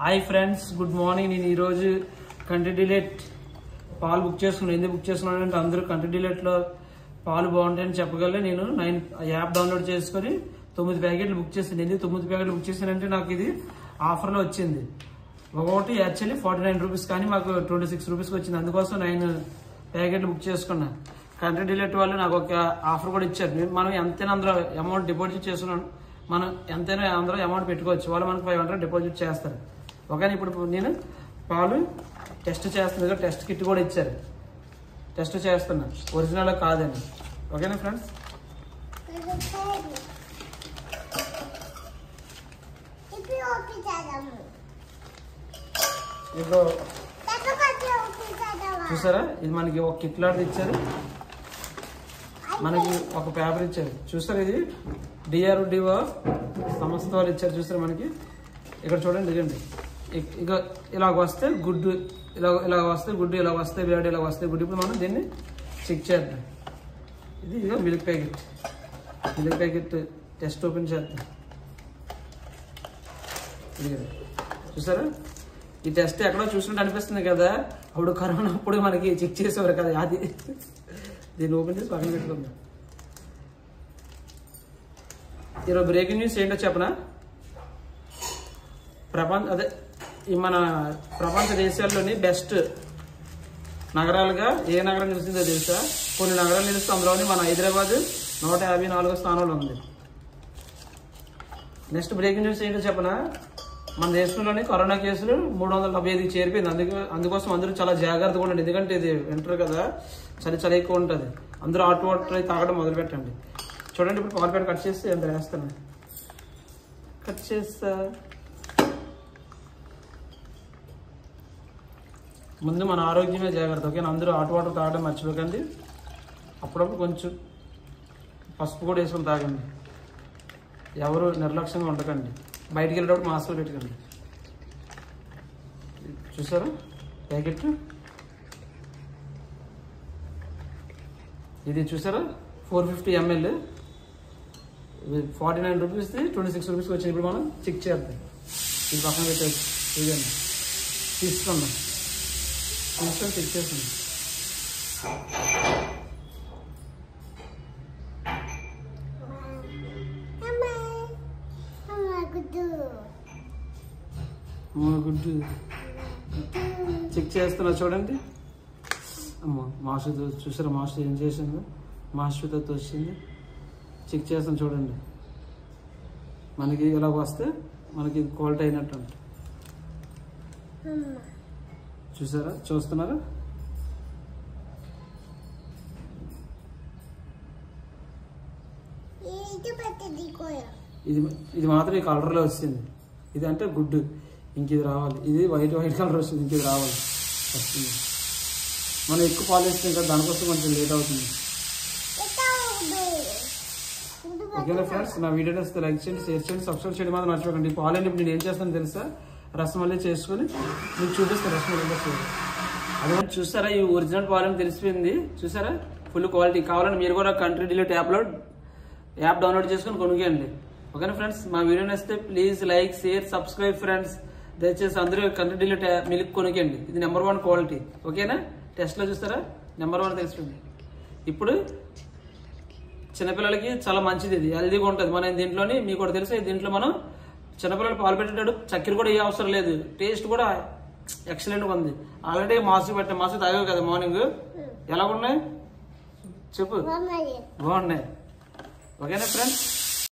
Hi friends, good morning. నేను ఈరోజు country delight పాలు బుక్ చేసుకున్నాను. ఎందుకు బుక్ చేసుకున్నానంటే అందరూ కంట్రీ డిలైట్లో పాలు బాగుంటాయని చెప్పగలే. నేను 9 యాప్ డౌన్లోడ్ చేసుకుని 9 ప్యాకెట్లు బుక్ చేశాను. ఎందుకు 9 ప్యాకెట్లు బుక్ చేశానంటే నాకు ఇది ఆఫర్లో వచ్చింది. ఒకటి యాక్చువల్లీ 49 రూపీస్, కానీ మాకు 26 రూపీస్కి వచ్చింది. అందుకోసం 9 ప్యాకెట్లు బుక్ చేసుకున్నా. కంట్రీ డిలైట్ వాళ్ళు నాకు ఒక ఆఫర్ కూడా ఇచ్చారు. మనం ఎంతైనా అందరూ అమౌంట్ డిపాజిట్ చేసుకున్నాం, మనం ఎంతైనా అందరూ అమౌంట్ పెట్టుకోవచ్చు. వాళ్ళు మనకు 500 డిపాజిట్ చేస్తారు. ఓకేనా. ఇప్పుడు నేను పాలు టెస్ట్ చేస్తున్నా. టెస్ట్ కిట్ కూడా ఇచ్చారు. టెస్ట్ చేస్తున్నా ఒరిజినల్ కాదని. ఓకేనా ఫ్రెండ్స్. ఇప్పుడు చూసారా, ఇది మనకి ఒక కిట్ లాంటిది ఇచ్చారు. మనకి ఒక పేపర్ ఇచ్చారు. చూసారా, ఇది DRDO సంస్థ వాళ్ళు ఇచ్చారు. చూసారా, మనకి ఇక్కడ చూడండి. ఇదండి ఇక ఇలాగ వస్తే గుడ్డు, ఇలాగ వస్తే గుడ్డు, ఇలాగ వస్తే వేడి, ఇలాగ వస్తే గుడ్డు. ఇప్పుడు మనం దీన్ని చెక్ చేద్దాం. ఇది ఇక మిల్క్ ప్యాకెట్ టెస్ట్ ఓపెన్ చేద్దాం. ఇది చూసారా, ఈ టెస్ట్ ఎక్కడో చూసుకుంటే అనిపిస్తుంది కదా, అప్పుడు కరోనా అప్పుడు మనకి చెక్ చేసేవారు కదా. అది దీన్ని ఓపెన్ చేసి పక్కన పెట్టుకుందాం. ఈరోజు బ్రేకింగ్ న్యూస్ ఏంటో చెప్పనా. మన ప్రపంచ దేశాల్లోని బెస్ట్ నగరాలుగా ఏ నగరం నిలిచిందో తెలుసా? కొన్ని నగరాలు నిలిస్తే అందులోని మన హైదరాబాద్ 154వ స్థానంలో ఉంది. నెక్స్ట్ బ్రేకింగ్ న్యూస్ ఏంటో చెప్పనా. మన దేశంలోని కరోనా కేసులు 375కి చేరిపోయింది. అందుకోసం అందరూ చాలా జాగ్రత్తగా ఉండండి. ఎందుకంటే ఇది వింటర్ కదా, చలి ఎక్కువ ఉంటుంది. అందరూ హాట్ వాటర్ తాగడం మొదలు పెట్టండి. చూడండి, ఇప్పుడు పాలు ప్యాకెట్ కట్ చేస్తే ఎంత వేస్తాను. కట్ చేస్తా. ముందు మన ఆరోగ్యమే జాగ్రత్త. ఓకేనా. అందరూ హాట్ వాటర్ తాగడం మర్చిపోకండి. అప్పుడప్పుడు కొంచెం పసుపు కూడా వేసుకొని తాగండి. ఎవరు నిర్లక్ష్యంగా ఉండకండి. బయటికి వెళ్ళేటప్పుడు మాస్కులు పెట్టుకోండి. చూసారా ప్యాకెట్, ఇది చూసారా 450 ml, 49 రూపీస్ది 26 రూపీస్కి వచ్చింది. ఇప్పుడు మనం చెక్ చేద్దాం. ఇది పక్కన పెట్టేసి ఇదండి తీసుకుందాం. తీసుకొని చెక్ చేస్తున్నాం. గుడ్డు చెక్ చేస్తున్నా చూడండి. అమ్మో, మాస్టర్ చూసారా, మాస్టర్ ఏం చేసిందో. మాస్టర్తో వచ్చింది. చెక్ చేస్తాను చూడండి. మనకి ఇలా వస్తే మనకి క్వాలిటీ అయినట్టు. చూసారా, చూస్తున్నారా. ఇది మాత్రం ఈ కలర్లో వచ్చింది. ఇది అంటే గుడ్డు, ఇంక ఇది రావాలి. ఇది వైట్ కలర్ వస్తుంది, ఇంక ఇది రావాలి. వస్తుంది. మనం ఎక్కువ పాలు వేస్తుంది కదా, దానికోసం కొంచెం లేట్ అవుతుంది. ఓకేనా ఫ్రెండ్స్, నా వీడియో నచ్చితే లైక్ చేయండి, షేర్ చేయండి, సబ్స్క్రైబ్ చేయడం మాత్రం మర్చిపోకండి. పాలు ఇప్పుడు నేను ఏం చేస్తాను తెలుసా, రసమల్లీ చేసుకొని మీకు చూపిస్తాను. రసమల్లీ అదే చూస్తారా, ఈ ఒరిజినల్ పాలు తెలిసిపోయింది. చూసారా, ఫుల్ క్వాలిటీ. కావాలంటే మీరు కూడా కంట్రీ డిలైట్ యాప్ డౌన్లోడ్ చేసుకొని కొనుక్కోండి. ఓకేనా ఫ్రెండ్స్, మా వీడియో నచ్చితే please like, share, subscribe friends. దయచేసి అందరూ కంట్రీ డిలైట్ మిల్క్ కొనుక్కోండి. ఇది నెంబర్ 1 క్వాలిటీ. ఓకేనా. టెస్ట్లో చూస్తారా, నెంబర్ 1 తెలిసిపోయింది. ఇప్పుడు చిన్నపిల్లలకి చాలా మంచిది. ఇది హెల్దీగా ఉంటుంది. మనం దీంట్లోని మీకు కూడా తెలుసు, దీంట్లో మనం చిన్నపిల్లలు పాలు పెట్టేటప్పుడు చక్కెర కూడా ఏ అవసరం లేదు. టేస్ట్ కూడా ఎక్సలెంట్గా ఉంది. ఆల్రెడీ మాసు తాగావు కదా మార్నింగ్. ఎలా ఉన్నాయి చెప్పు. బాగున్నాయి. ఓకేనా ఫ్రెండ్స్.